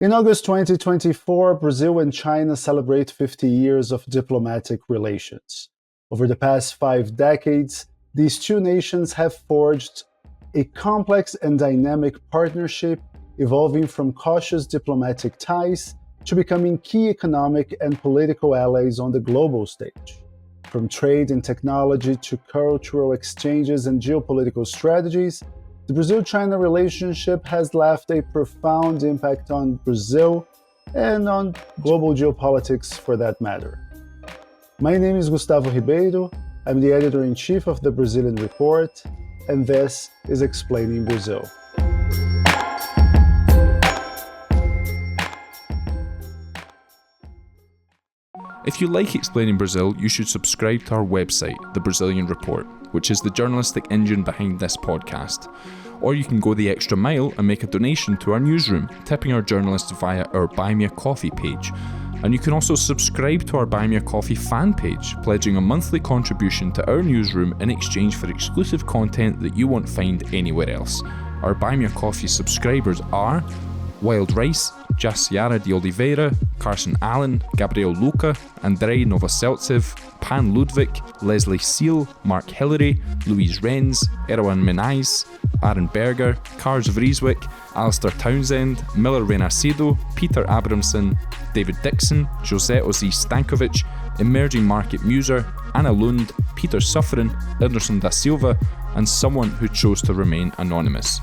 In August 2024, Brazil and China celebrate 50 years of diplomatic relations. Over the past 5 decades, these two nations have forged a complex and dynamic partnership, evolving from cautious diplomatic ties to becoming key economic and political allies on the global stage. From trade and technology to cultural exchanges and geopolitical strategies, the Brazil China relationship has left a profound impact on Brazil and on global geopolitics for that matter. My name is Gustavo Ribeiro, I'm the editor in chief of the Brazilian Report, and this is Explaining Brazil. If you like Explaining Brazil, you should subscribe to our website, The Brazilian Report, which is the journalistic engine behind this podcast. Or you can go the extra mile and make a donation to our newsroom, tipping our journalists via our Buy Me a Coffee page. And you can also subscribe to our Buy Me a Coffee fan page, pledging a monthly contribution to our newsroom in exchange for exclusive content that you won't find anywhere else. Our Buy Me a Coffee subscribers are Wild Rice, Jaciara de Oliveira, Carson Allen, Gabriel Luca, Andrei Novoseltsev, Pan Ludwig, Leslie Seal, Mark Hillary, Louise Renz, Erwan Menais, Aaron Berger, Kars Vrieswick, Alistair Townsend, Miller Renarcido, Peter Abramson, David Dixon, Jose Ozi Stankovic, Emerging Market Muser, Anna Lund, Peter Suffren, Anderson da Silva, and someone who chose to remain anonymous.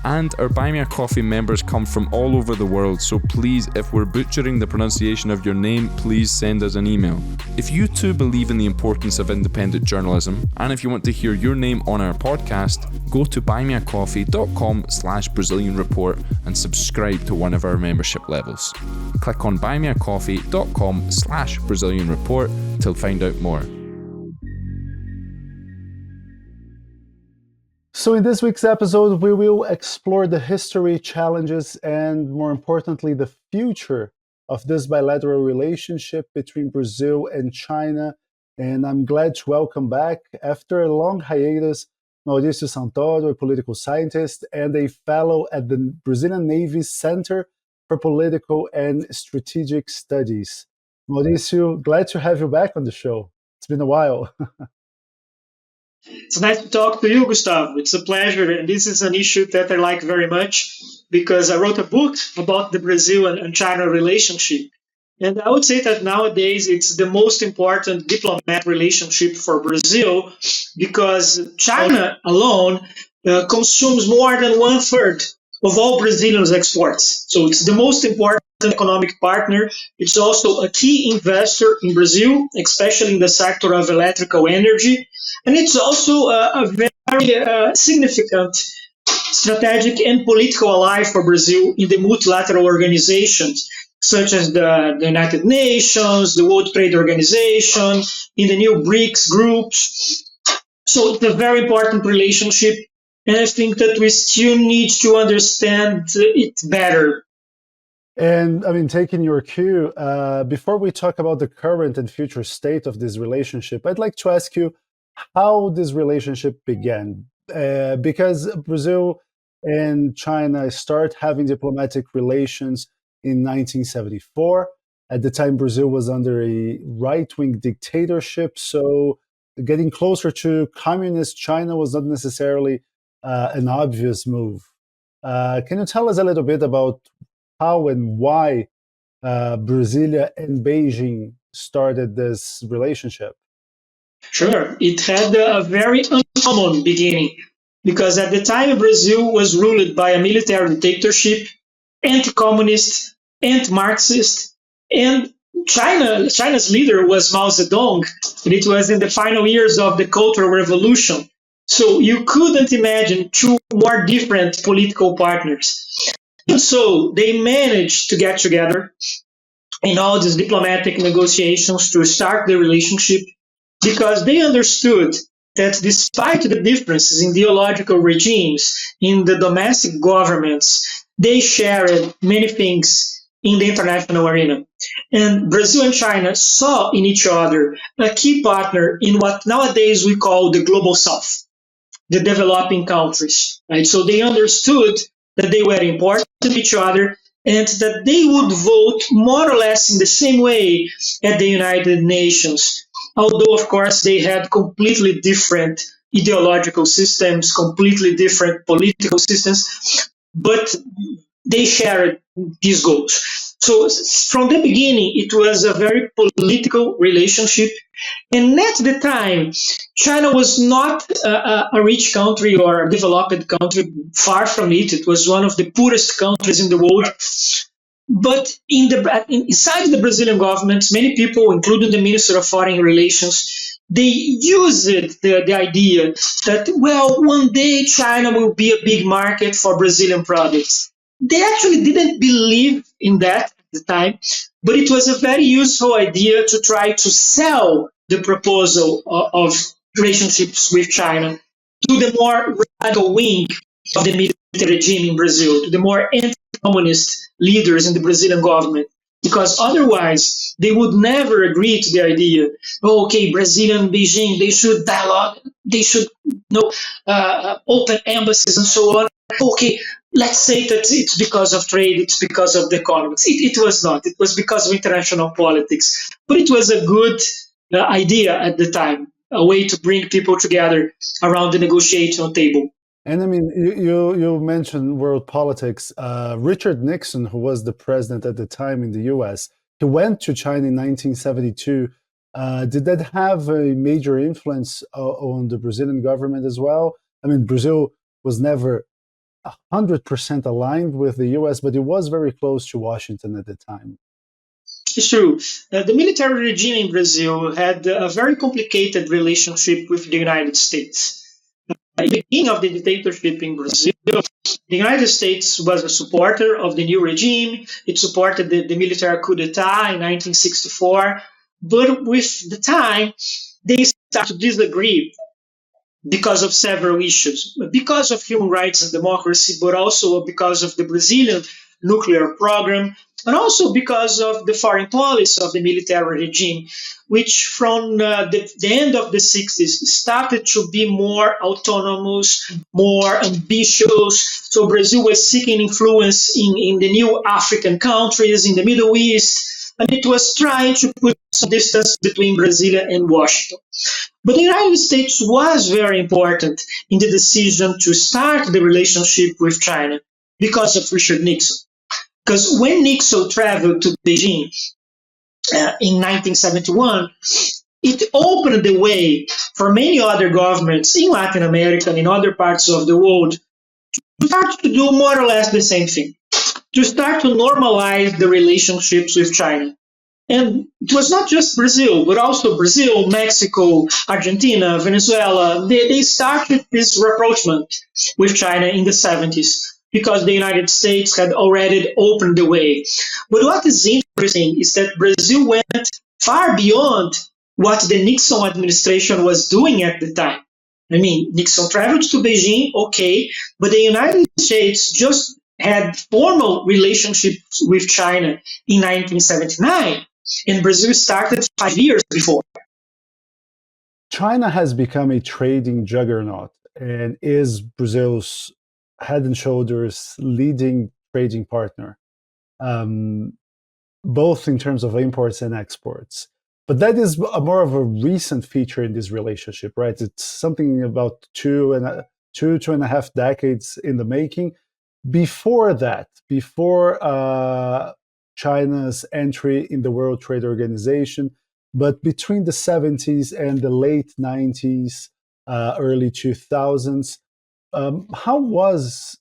And our Buy Me a Coffee members come from all over the world, so please, if we're butchering the pronunciation of your name, please send us an email. If you too believe in the importance of independent journalism, and if you want to hear your name on our podcast, go to buymeacoffee.com/Brazilian Report and subscribe to one of our membership levels. Click on buymeacoffee.com/Brazilian Report to find out more. So in this week's episode, we will explore the history, challenges, and more importantly, the future of this bilateral relationship between Brazil and China. And I'm glad to welcome back, after a long hiatus, Mauricio Santoro, a political scientist and a fellow at the Brazilian Navy's Center for Political and Strategic Studies. Mauricio, glad to have you back on the show. It's been a while. It's nice to talk to you, Gustavo. It's a pleasure. And this is an issue that I like very much because I wrote a book about the Brazil and China relationship. And I would say that nowadays it's the most important diplomatic relationship for Brazil because China alone consumes more than 1/3 of all Brazilians' exports. So it's the most important economic partner. It's also a key investor in Brazil, especially in the sector of electrical energy. And it's also a very significant strategic and political ally for Brazil in the multilateral organizations, such as the United Nations, the World Trade Organization, in the new BRICS groups. So it's a very important relationship, and I think that we still need to understand it better. And I mean, taking your cue, before we talk about the current and future state of this relationship, I'd like to ask you how this relationship began. Because Brazil and China start having diplomatic relations in 1974. At the time, Brazil was under a right-wing dictatorship, so getting closer to communist China was not necessarily an obvious move. Can you tell us a little bit about how and why Brasilia and Beijing started this relationship? Sure. It had a very uncommon beginning because at the time Brazil was ruled by a military dictatorship, anti-communist, anti-Marxist, and China's leader was Mao Zedong, and it was in the final years of the Cultural Revolution. So you couldn't imagine two more different political partners. And so they managed to get together in all these diplomatic negotiations to start the relationship because they understood that despite the differences in ideological regimes, in the domestic governments, they shared many things in the international arena. And Brazil and China saw in each other a key partner in what nowadays we call the Global South, the developing countries. Right? So they understood that they were important to each other and that they would vote more or less in the same way at the United Nations. Although, of course, they had completely different ideological systems, completely different political systems, but they shared these goals. So from the beginning, it was a very political relationship. And at the time, China was not a rich country or a developed country. Far from it. It was one of the poorest countries in the world. But inside the Brazilian government, many people, including the Minister of Foreign Relations, they used the idea that, well, one day China will be a big market for Brazilian products. They actually didn't believe in that at the time, but it was a very useful idea to try to sell the proposal of relationships with China to the more radical wing of the military regime in Brazil, to the more anti-communist leaders in the Brazilian government. Because otherwise, they would never agree to the idea, oh, okay, Brazil and Beijing, they should dialogue, they should open embassies and so on. Okay, let's say that it's because of trade, it's because of the economics. It was not. It was because of international politics. But it was a good idea at the time, a way to bring people together around the negotiation table. And I mean, you mentioned world politics. Richard Nixon, who was the president at the time in the U.S., he went to China in 1972. Did that have a major influence on the Brazilian government as well? I mean, Brazil was never 100% aligned with the U.S., but it was very close to Washington at the time. It's true. The military regime in Brazil had a very complicated relationship with the United States. At the beginning of the dictatorship in Brazil, the United States was a supporter of the new regime. It supported the military coup d'etat in 1964. But with the time, they started to disagree because of several issues, because of human rights and democracy, but also because of the Brazilian nuclear program, and also because of the foreign policy of the military regime, which from the end of the 60s started to be more autonomous, more ambitious. So Brazil was seeking influence in the new African countries, in the Middle East, and it was trying to put some distance between Brazil and Washington. But the United States was very important in the decision to start the relationship with China because of Richard Nixon. Because when Nixon traveled to Beijing in 1971, it opened the way for many other governments in Latin America and in other parts of the world to start to do more or less the same thing, to start to normalize the relationships with China. And it was not just Brazil, but also Brazil, Mexico, Argentina, Venezuela. They started this rapprochement with China in the 70s because the United States had already opened the way. But what is interesting is that Brazil went far beyond what the Nixon administration was doing at the time. I mean, Nixon traveled to Beijing, okay, but the United States just had formal relationships with China in 1979. And Brazil started 5 years before. China has become a trading juggernaut and is Brazil's head and shoulders leading trading partner, both in terms of imports and exports. But that is more of a recent feature in this relationship, right? It's something about two and a half decades in the making. Before that, before China's entry in the World Trade Organization, but between the 70s and the late 90s, early 2000s, how was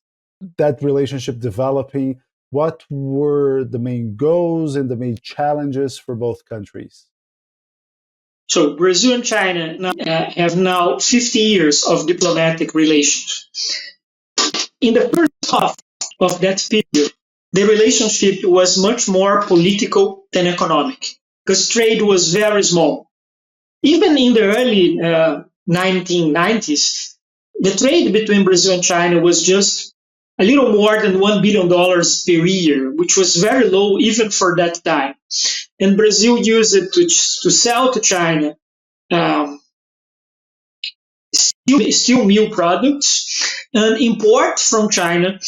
that relationship developing? What were the main goals and the main challenges for both countries? So Brazil and China have now 50 years of diplomatic relations. In the first half of that period, the relationship was much more political than economic because trade was very small. Even in the early 1990s, the trade between Brazil and China was just a little more than $1 billion per year, which was very low even for that time. And Brazil used it to sell to China steel mill products and import from China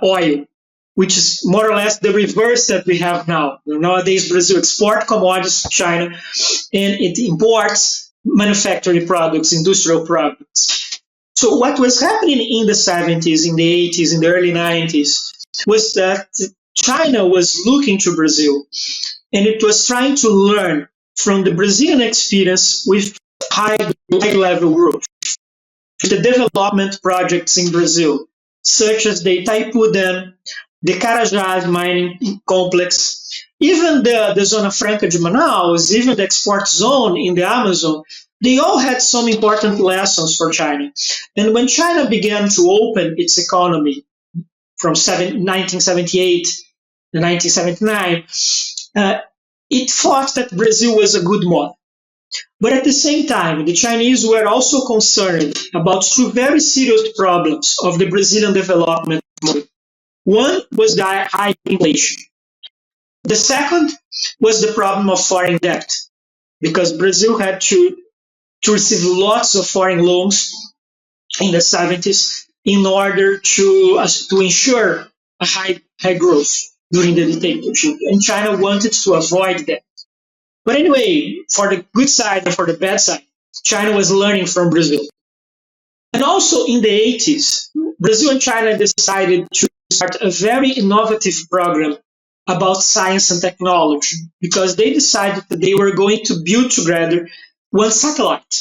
oil. which is more or less the reverse that we have now. Nowadays, Brazil exports commodities to China, and it imports manufacturing products, industrial products. So what was happening in the 70s, in the 80s, in the early 90s was that China was looking to Brazil, and it was trying to learn from the Brazilian experience with high-level growth. The development projects in Brazil, such as the Itaipu Dam, the Carajás mining complex, even the Zona Franca de Manaus, even the export zone in the Amazon, they all had some important lessons for China. And when China began to open its economy from 1978 to 1979, it thought that Brazil was a good model. But at the same time, the Chinese were also concerned about two very serious problems of the Brazilian development model. One was the high inflation. The second was the problem of foreign debt, because Brazil had to receive lots of foreign loans in the 70s in order to ensure a high growth during the dictatorship. And China wanted to avoid that. But anyway, for the good side and for the bad side, China was learning from Brazil. And also in the 80s, Brazil and China decided to start a very innovative program about science and technology, because they decided that they were going to build together one satellite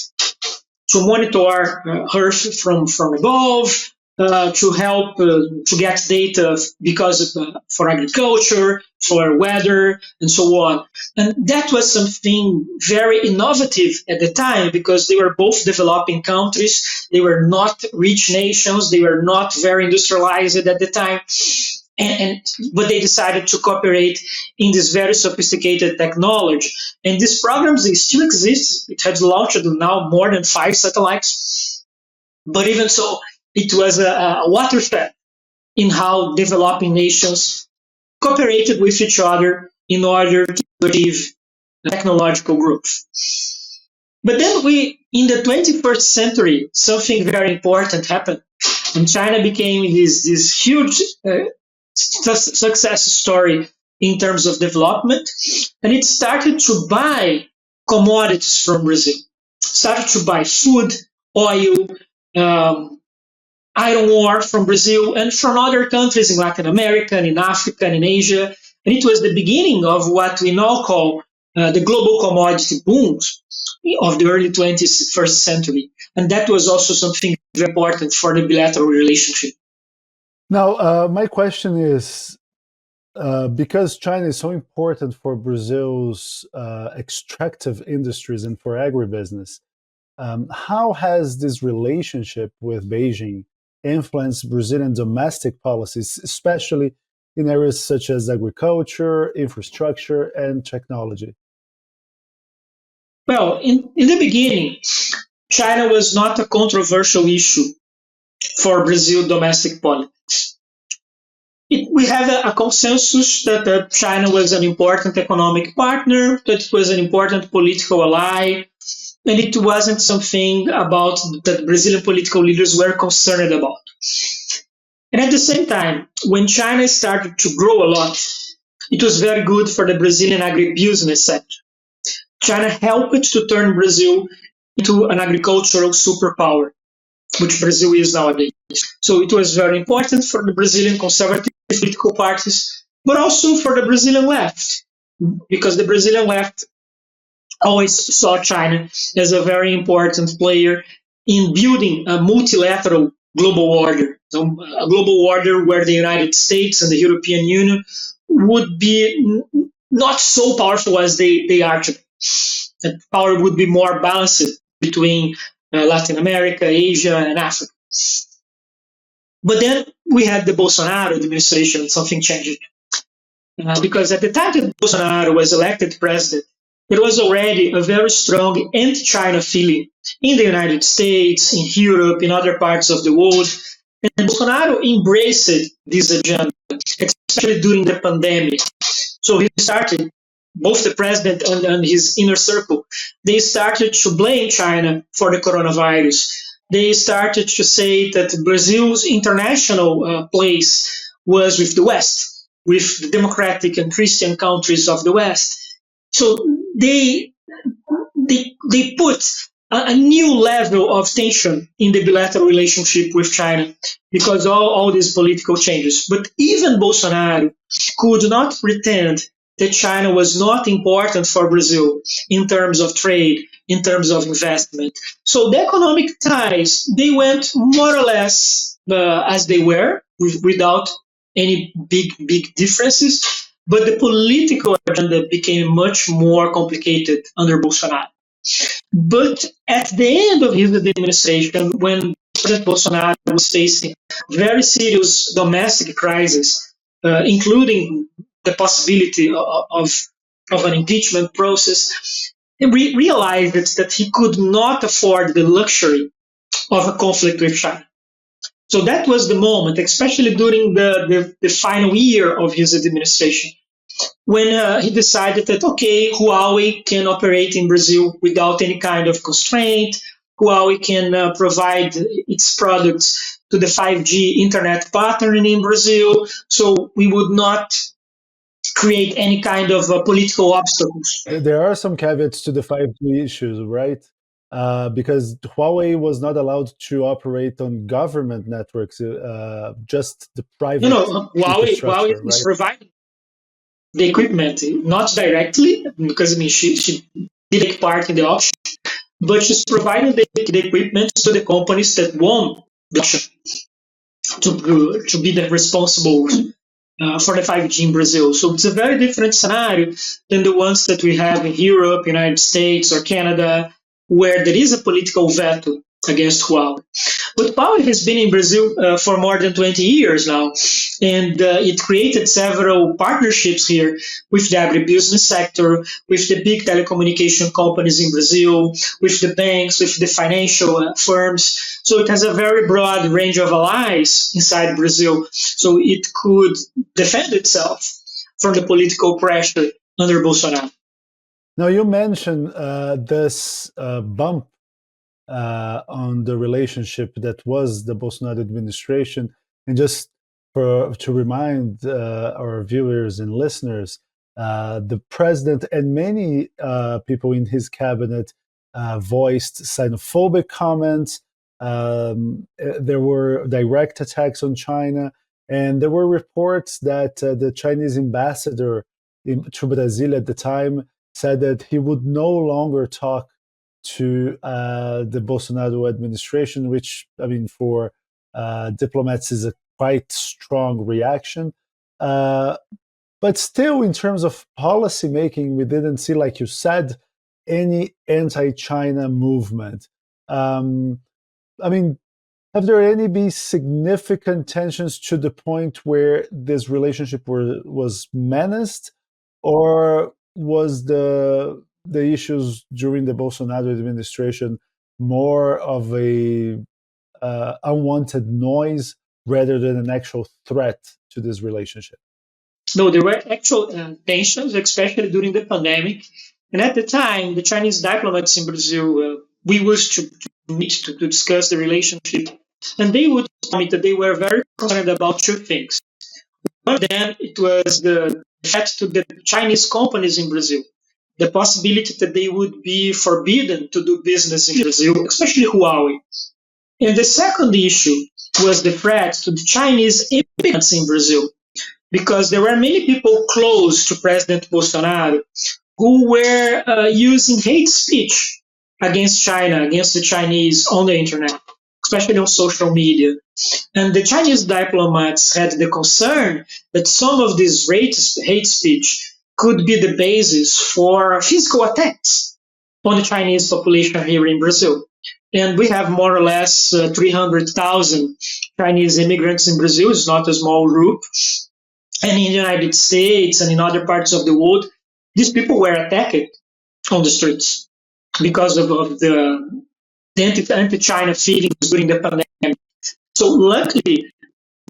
to monitor Earth from above, to help to get data because of, for agriculture, for weather, and so on. And that was something very innovative at the time, because they were both developing countries. They were not rich nations. They were not very industrialized at the time. But they decided to cooperate in this very sophisticated technology. And these programs, they still exist. It has launched now more than 5 satellites. But even so, it was a watershed in how developing nations cooperated with each other in order to achieve technological growth. But then in the 21st century, something very important happened. And China became this huge success story in terms of development. And it started to buy commodities from Brazil. Started to buy food, oil, iron ore from Brazil and from other countries in Latin America and in Africa and in Asia. And it was the beginning of what we now call the global commodity booms of the early 21st century. And that was also something very important for the bilateral relationship. Now, my question is, because China is so important for Brazil's extractive industries and for agribusiness, how has this relationship with Beijing influenced Brazilian domestic policies, especially in areas such as agriculture, infrastructure, and technology? Well, in the beginning, China was not a controversial issue for Brazil domestic politics. We have a consensus that China was an important economic partner, that it was an important political ally, and it wasn't something about that Brazilian political leaders were concerned about. And at the same time, when China started to grow a lot, it was very good for the Brazilian agribusiness sector. China helped to turn Brazil into an agricultural superpower, which Brazil is nowadays. So it was very important for the Brazilian conservative political parties, but also for the Brazilian left, because the Brazilian left always saw China as a very important player in building a multilateral global order, so a global order where the United States and the European Union would be not so powerful as they are today. That power would be more balanced between Latin America, Asia, and Africa. But then we had the Bolsonaro administration, something changed. Because at the time that Bolsonaro was elected president, there was already a very strong anti-China feeling in the United States, in Europe, in other parts of the world. And Bolsonaro embraced this agenda, especially during the pandemic. So he started, both the president and his inner circle, they started to blame China for the coronavirus. They started to say that Brazil's international place was with the West, with the democratic and Christian countries of the West. So they put a new level of tension in the bilateral relationship with China because all these political changes. But even Bolsonaro could not pretend that China was not important for Brazil in terms of trade, in terms of investment. So the economic ties, they went more or less as they were, without any big differences. But the political agenda became much more complicated under Bolsonaro. But at the end of his administration, when President Bolsonaro was facing very serious domestic crisis, including the possibility of an impeachment process, he realized that he could not afford the luxury of a conflict with China. So that was the moment, especially during the final year of his administration, when he decided that, okay, Huawei can operate in Brazil without any kind of constraint. Huawei can provide its products to the 5G internet pattern in Brazil. So we would not create any kind of political obstacles. There are some caveats to the 5G issues, right? Because Huawei was not allowed to operate on government networks, just the private Huawei infrastructure, is right? providing the equipment, not directly, because I mean she did take part in the auction, but she's providing the equipment to the companies that won the auction to be the responsible for the 5G in Brazil. So it's a very different scenario than the ones that we have in Europe, United States, or Canada, where there is a political veto against Huawei. But Huawei has been in Brazil for more than 20 years now, and it created several partnerships here with the agribusiness sector, with the big telecommunication companies in Brazil, with the banks, with the financial firms. So it has a very broad range of allies inside Brazil, so it could defend itself from the political pressure under Bolsonaro. Now, you mentioned this bump on the relationship that was the Bolsonaro administration. And just to remind our viewers and listeners, the president and many people in his cabinet voiced xenophobic comments. There were direct attacks on China, and there were reports that the Chinese ambassador to Brazil at the time said that he would no longer talk to the Bolsonaro administration, which, I mean, for diplomats is a quite strong reaction. But still, in terms of policy making, we didn't see, like you said, any anti-China movement. I mean, have there any been significant tensions to the point where this relationship was menaced, or was the issues during the Bolsonaro administration more of a unwanted noise rather than an actual threat to this relationship? No, there were actual tensions, especially during the pandemic. And at the time, the Chinese diplomats in Brazil, we used to meet to discuss the relationship. And they would tell me that they were very concerned about two things. One of them, it was the threat to the Chinese companies in Brazil, the possibility that they would be forbidden to do business in Brazil, especially Huawei. And the second issue was the threat to the Chinese immigrants in Brazil, because there were many people close to President Bolsonaro who were using hate speech against China, against the Chinese on the internet, especially on social media. And the Chinese diplomats had the concern that some of this hate speech could be the basis for physical attacks on the Chinese population here in Brazil. And we have more or less 300,000 Chinese immigrants in Brazil. It's not a small group. And in the United States and in other parts of the world, these people were attacked on the streets because of the anti-China feelings during the pandemic. So luckily,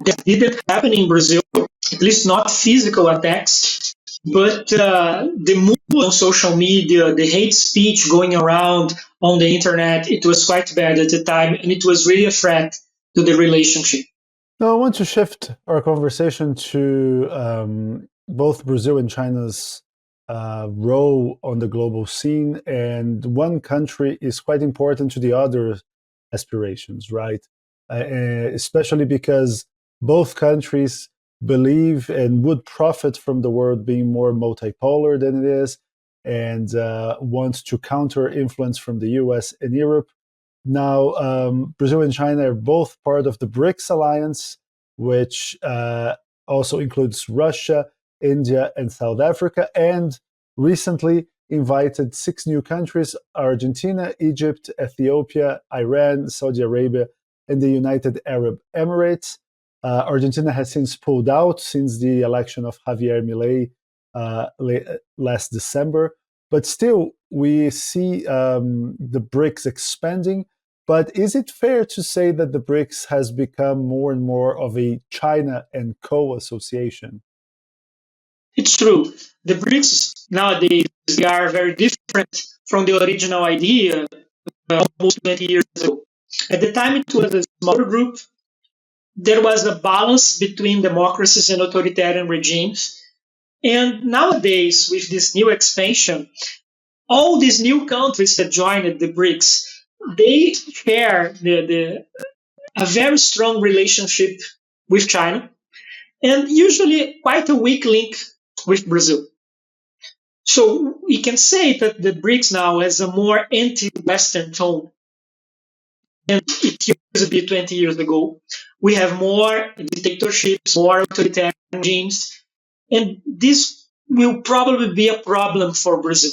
that didn't happen in Brazil, at least not physical attacks, but the mood on social media, the hate speech going around on the internet, it was quite bad at the time, and it was really a threat to the relationship. Now, I want to shift our conversation to both Brazil and China's role on the global scene. And one country is quite important to the other aspirations, right? Especially because both countries believe and would profit from the world being more multipolar than it is, and want to counter influence from the US and Europe. Now, Brazil and China are both part of the BRICS alliance, which also includes Russia, India, and South Africa, and recently invited 6 new countries: Argentina, Egypt, Ethiopia, Iran, Saudi Arabia, and the United Arab Emirates. Argentina has since pulled out since the election of Javier Milei last December. But still, we see the BRICS expanding. But is it fair to say that the BRICS has become more and more of a China and co association? It's true. The BRICS nowadays, they are very different from the original idea almost 20 years ago. At the time, it was a smaller group. There was a balance between democracies and authoritarian regimes. And nowadays, with this new expansion, all these new countries that joined the BRICS, they share a very strong relationship with China and usually quite a weak link with Brazil. So we can say that the BRICS now has a more anti-Western tone than it used to be 20 years ago. We have more dictatorships, more authoritarian regimes, and this will probably be a problem for Brazil.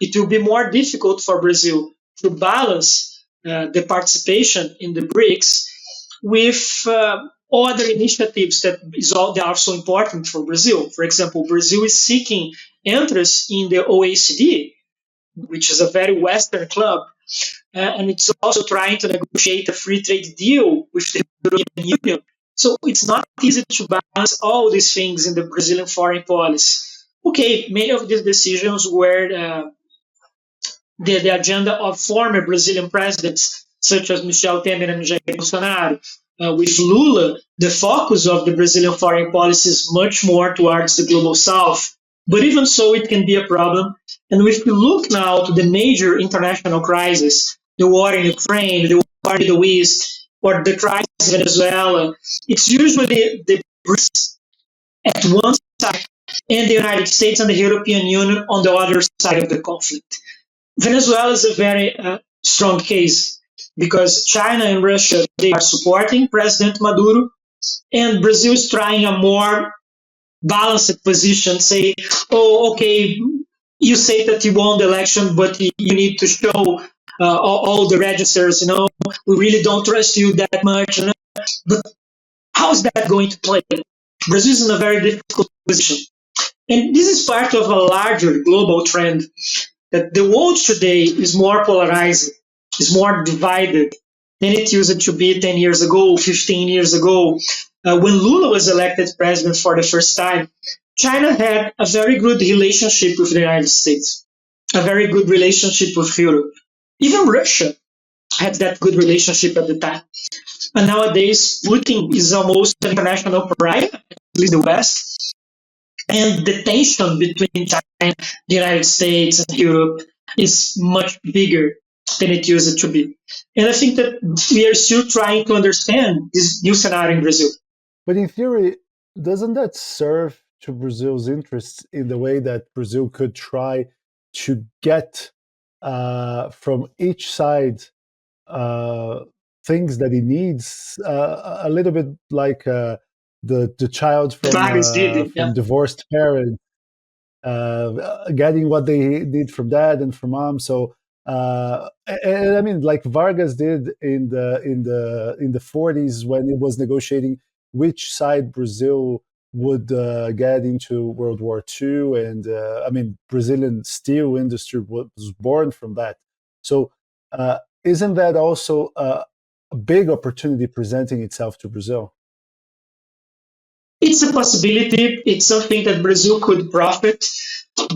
It will be more difficult for Brazil to balance the participation in the BRICS with other initiatives that are so important for Brazil. For example, Brazil is seeking interest in the OECD, which is a very Western club, and it's also trying to negotiate a free trade deal with the European Union. So it's not easy to balance all these things in the Brazilian foreign policy. Okay, many of these decisions were the agenda of former Brazilian presidents, such as Michel Temer and Jair Bolsonaro. With Lula, the focus of the Brazilian foreign policy is much more towards the global south. But even so, it can be a problem. And if we look now to the major international crises, the war in Ukraine, the war in the Middle East, or the crisis in Venezuela, it's usually the BRICS at one side and the United States and the European Union on the other side of the conflict. Venezuela is a very strong case because China and Russia, they are supporting President Maduro, and Brazil is trying a more balanced position, say, oh, okay, you say that you won the election, but you need to show all the registers, we really don't trust you that much. But how is that going to play? Brazil is in a very difficult position. And this is part of a larger global trend that the world today is more polarized, is more divided than it used to be 10 years ago, 15 years ago. When Lula was elected president for the first time, China had a very good relationship with the United States, a very good relationship with Europe. Even Russia had that good relationship at the time. And nowadays, Putin is almost an international pariah, at least the West. And the tension between China, the United States, and Europe is much bigger than it used to be. And I think that we are still trying to understand this new scenario in Brazil. But in theory, doesn't that serve to Brazil's interests in the way that Brazil could try to get from each side things that it needs, a little bit like the child from divorced parents, getting what they need from dad and from mom. So, and I mean, like Vargas did in the 40s when it was negotiating which side Brazil would get into World War II, and I mean, Brazilian steel industry was born from that. So, isn't that also a big opportunity presenting itself to Brazil? It's a possibility. It's something that Brazil could profit.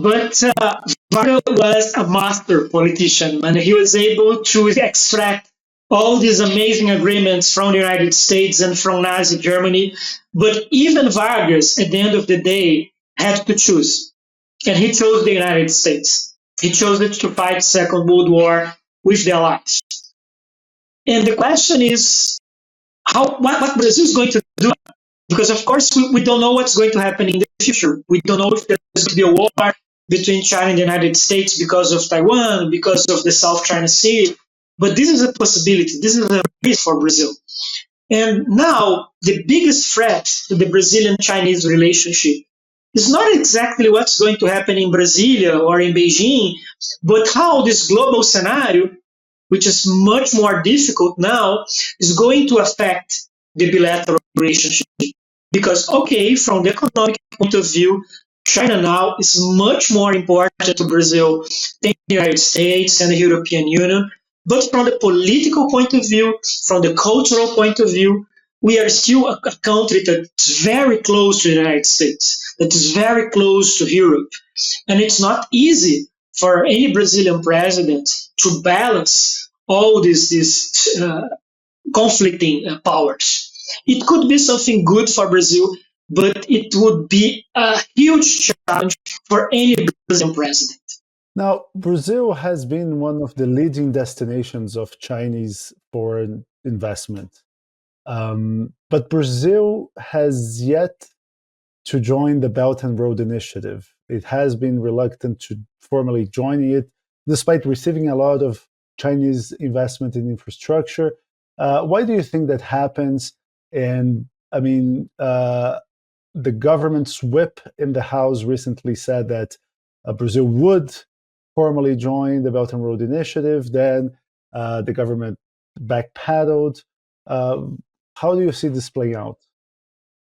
But Vargas was a master politician, and he was able to extract all these amazing agreements from the United States and from Nazi Germany. But even Vargas, at the end of the day, had to choose. And he chose the United States. He chose it to fight the Second World War with the Allies. And the question is, what Brazil is going to do? Because, of course, we don't know what's going to happen in the future. We don't know if there's going to be a war between China and the United States because of Taiwan, because of the South China Sea. But this is a possibility. This is a risk for Brazil. And now, the biggest threat to the Brazilian-Chinese relationship is not exactly what's going to happen in Brasilia or in Beijing, but how this global scenario, which is much more difficult now, is going to affect the bilateral relationship. Because, okay, from the economic point of view, China now is much more important to Brazil than the United States and the European Union. But from the political point of view, from the cultural point of view, we are still a country that's very close to the United States, that is very close to Europe. And it's not easy for any Brazilian president to balance all these conflicting powers. It could be something good for Brazil, but it would be a huge challenge for any Brazilian president. Now, Brazil has been one of the leading destinations of Chinese foreign investment. But Brazil has yet to join the Belt and Road Initiative. It has been reluctant to formally join it, despite receiving a lot of Chinese investment in infrastructure. Why do you think that happens? And I mean, the government's whip in the House recently said that Brazil would formally join the Belt and Road Initiative. Then the government backpedaled. How do you see this playing out?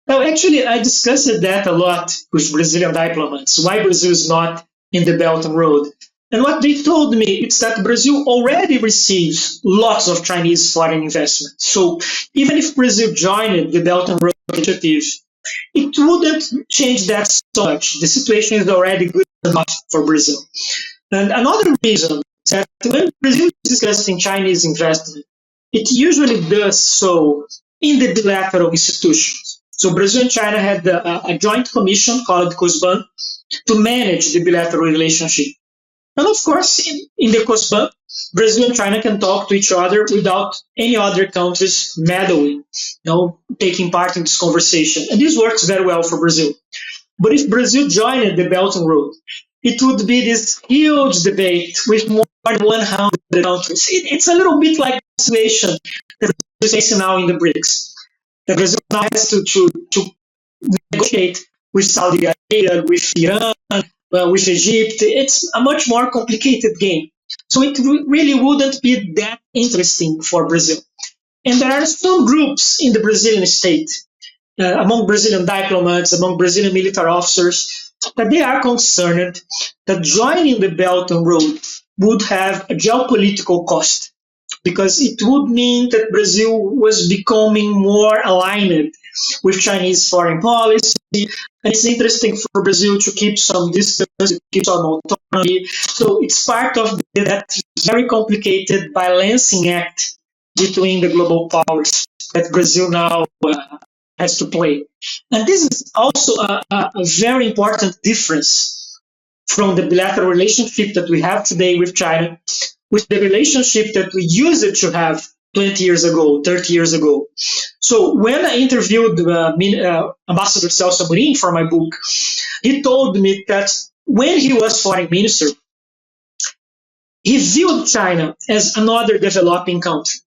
Now, actually, I discussed that a lot with Brazilian diplomats, why Brazil is not in the Belt and Road. And what they told me is that Brazil already receives lots of Chinese foreign investment. So even if Brazil joined the Belt and Road Initiative, it wouldn't change that so much. The situation is already good enough for Brazil. And another reason is that when Brazil is discussing Chinese investment, it usually does so in the bilateral institutions. So Brazil and China had a joint commission called COSBAN to manage the bilateral relationship. And of course, in the COSBAN, Brazil and China can talk to each other without any other countries meddling, taking part in this conversation. And this works very well for Brazil. But if Brazil joined the Belt and Road, it would be this huge debate with more than 100 countries. It's a little bit like the situation that Brazil is facing now in the BRICS. That Brazil now has to negotiate with Saudi Arabia, with Iran, with Egypt. It's a much more complicated game. So it really wouldn't be that interesting for Brazil. And there are some groups in the Brazilian state, among Brazilian diplomats, among Brazilian military officers, that they are concerned that joining the Belt and Road would have a geopolitical cost, because it would mean that Brazil was becoming more aligned with Chinese foreign policy. And it's interesting for Brazil to keep some distance, to keep some autonomy. So it's part of that very complicated balancing act between the global powers that Brazil now has to play. And this is also a very important difference from the bilateral relationship that we have today with China, with the relationship that we used to have 20 years ago, 30 years ago. So when I interviewed Ambassador Celso Amorim for my book, he told me that when he was foreign minister, he viewed China as another developing country.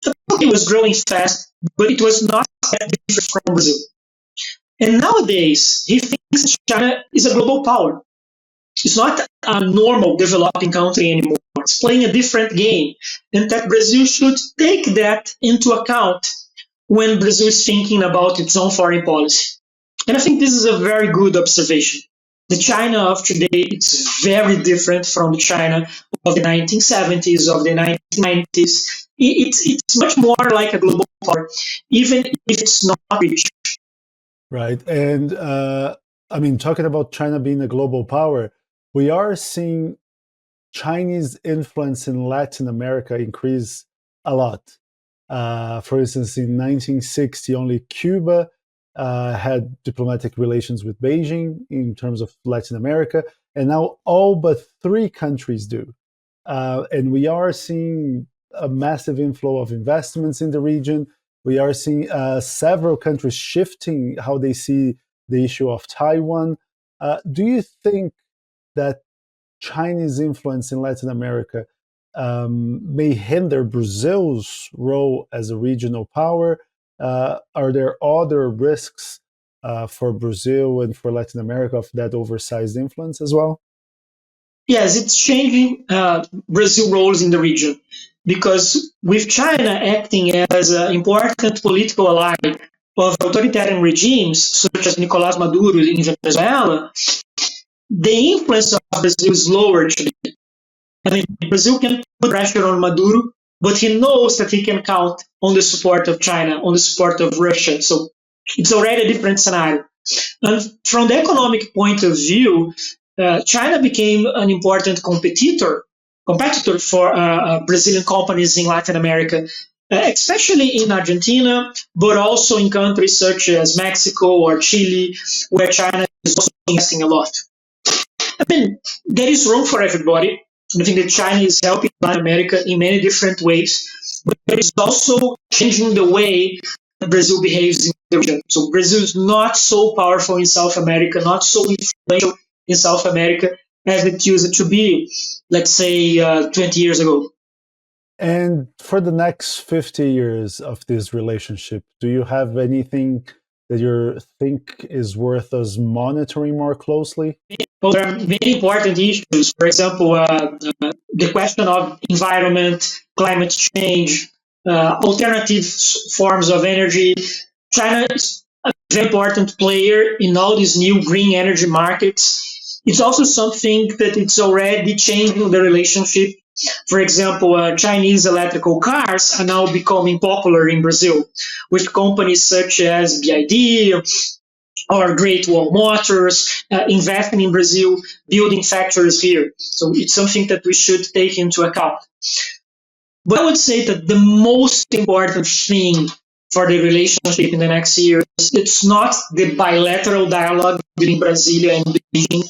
It was growing fast, but it was not that different from Brazil. And nowadays, he thinks China is a global power. It's not a normal developing country anymore. It's playing a different game. And that Brazil should take that into account when Brazil is thinking about its own foreign policy. And I think this is a very good observation. The China of today is very different from the China of the 1970s, of the 1990s. It's much more like a global power, even if it's not rich. Right. And I mean, talking about China being a global power, we are seeing Chinese influence in Latin America increase a lot. For instance, in 1960, only Cuba had diplomatic relations with Beijing in terms of Latin America, and now all but three countries do. And we are seeing a massive inflow of investments in the region. We are seeing several countries shifting how they see the issue of Taiwan. Do you think that Chinese influence in Latin America may hinder Brazil's role as a regional power? Are there other risks for Brazil and for Latin America of that oversized influence as well? Yes, it's changing Brazil roles in the region because with China acting as an important political ally of authoritarian regimes such as Nicolás Maduro in Venezuela, the influence of Brazil is lower today. I mean, Brazil can put pressure on Maduro, but he knows that he can count on the support of China, on the support of Russia. So it's already a different scenario. And from the economic point of view, China became an important competitor for Brazilian companies in Latin America, especially in Argentina, but also in countries such as Mexico or Chile, where China is also investing a lot. I mean, there is room for everybody. I think that China is helping Latin America in many different ways, but it is also changing the way Brazil behaves in the region. So Brazil is not so powerful in South America, not so influential in South America as it used to be, let's say, 20 years ago. And for the next 50 years of this relationship, do you have anything that you think is worth us monitoring more closely? Well, there are many important issues. For example, the question of environment, climate change, alternative forms of energy. China is a very important player in all these new green energy markets. It's also something that it's already changing the relationship. For example, Chinese electrical cars are now becoming popular in Brazil with companies such as BID or Great Wall Motors investing in Brazil, building factories here. So it's something that we should take into account. But I would say that the most important thing for the relationship in the next years, it's not the bilateral dialogue between Brasilia and Beijing,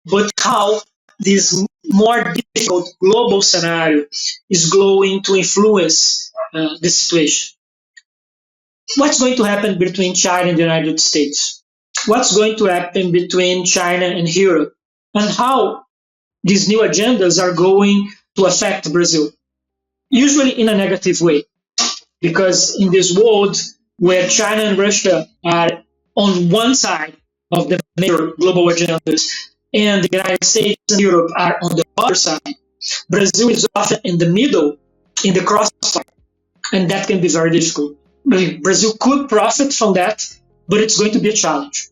but how this more difficult global scenario is going to influence the situation. What's going to happen between China and the United States? What's going to happen between China and Europe? And how these new agendas are going to affect Brazil? Usually in a negative way, because in this world where China and Russia are on one side of the major global agendas and the United States and Europe are on the other side, Brazil is often in the middle, in the crossfire, and that can be very difficult. I mean, Brazil could profit from that, but it's going to be a challenge.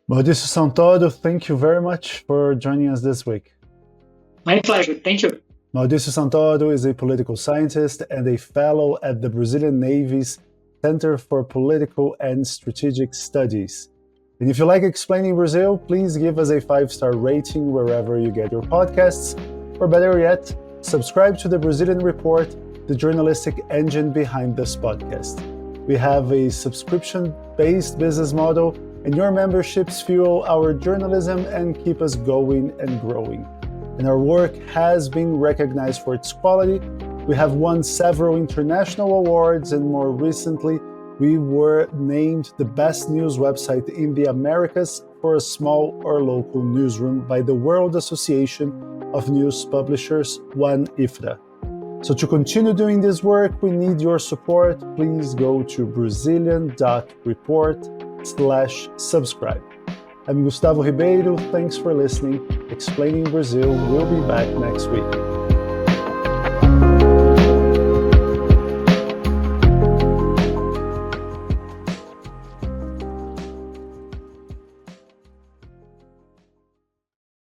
Mauricio Santoro, thank you very much for joining us this week. My pleasure. Thank you. Mauricio Santoro is a political scientist and a fellow at the Brazilian Navy's Center for Political and Strategic Studies. And if you like Explaining Brazil, please give us a 5-star rating wherever you get your podcasts, or better yet, subscribe to the Brazilian Report, the journalistic engine behind this podcast. We have a subscription-based business model, and your memberships fuel our journalism and keep us going and growing. And our work has been recognized for its quality. We have won several international awards, and more recently, we were named the best news website in the Americas for a small or local newsroom by the World Association of News Publishers, (ONE-IFRA). So to continue doing this work, we need your support. Please go to Brazilian.report/subscribe. I'm Gustavo Ribeiro. Thanks for listening. Explaining Brazil will be back next week.